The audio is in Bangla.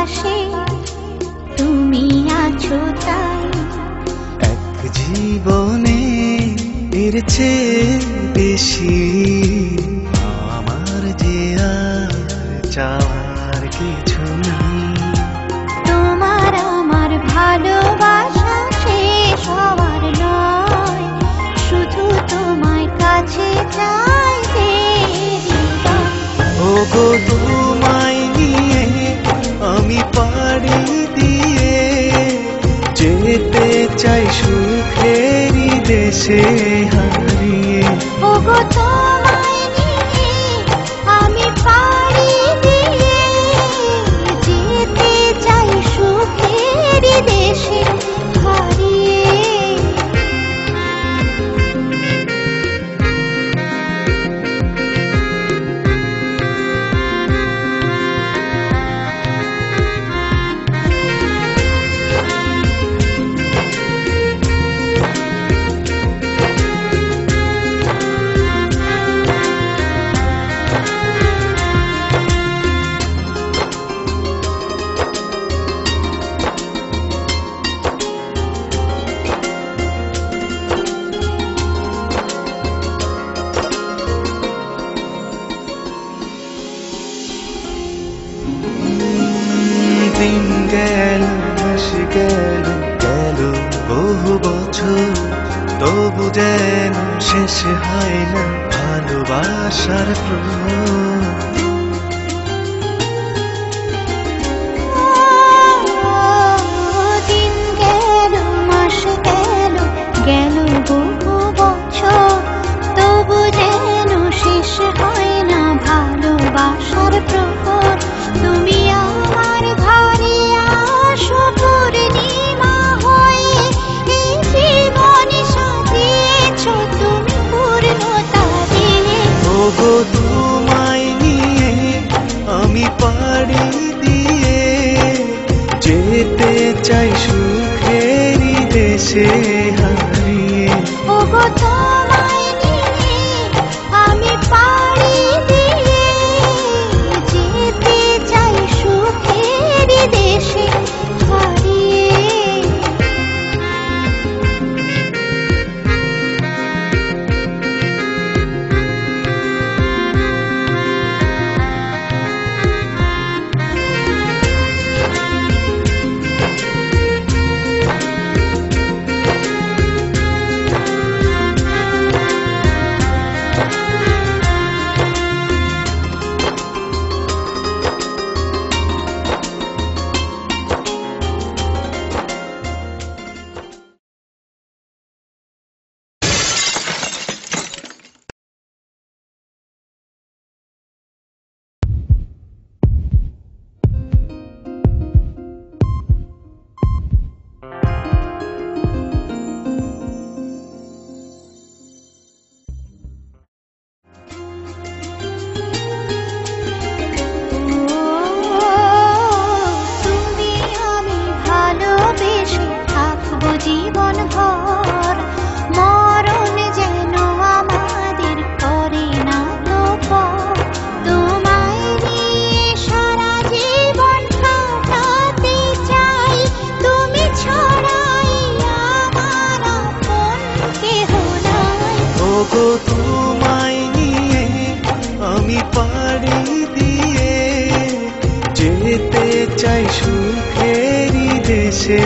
পাশে তুমি আছো তাই। এক জীবনে এর চেয়ে বেশি আমার যে আর চাওয়ার কিছু নেই। তোমার আমার ভালোবাসা শেষ হওয়ার নয়, শুধু তোমায় কাছে চাইতে। ওগো তোমায় নিয়ে আমি পাড়ি দিয়ে যেতে চাই সুখেরই দেশে হারিয়ে। ওগো তোমায় নিয়ে আমি পাড়ি দিয়ে যেতে চাই সুখের দেশে হারিয়ে। দিন গেল মাস গেল গেল বহু বছর, তবু যেন শেষ হয় না ভালোবাসার প্রহর। দিন গেল মাস গেল গেল বহু বছর, তবু যেন শেষ হয় না ভালোবাসার প্রহর। তুমি আমার ঘরে আসো পূর্ণিমা হয়ে, এই জীবনে সাজিয়েছ তুমি পূর্ণতা দিয়ে। ওগো তোমায় নিয়ে আমি পাড়ি দিয়ে যেতে চাই সুখেরই দেশে হারিয়ে। ওগো তোমায় নিয়ে আমি পাড়ি দিয়ে যেতে চাই সুখের দেশে হারিয়ে। তুমি আমি ভালোবেসে থাকবো জীবন ভর, মরণ যেন আমাদের করে না তো পর। তোমায় নিয়ে সারা জীবন কাটাতে চাই, তুমি ছড়াই আমার আপন কেহ নাই। ওগো তোমায় নিয়ে আমি পাড়ি দিয়ে যেতে চাই সুখেরই দেশে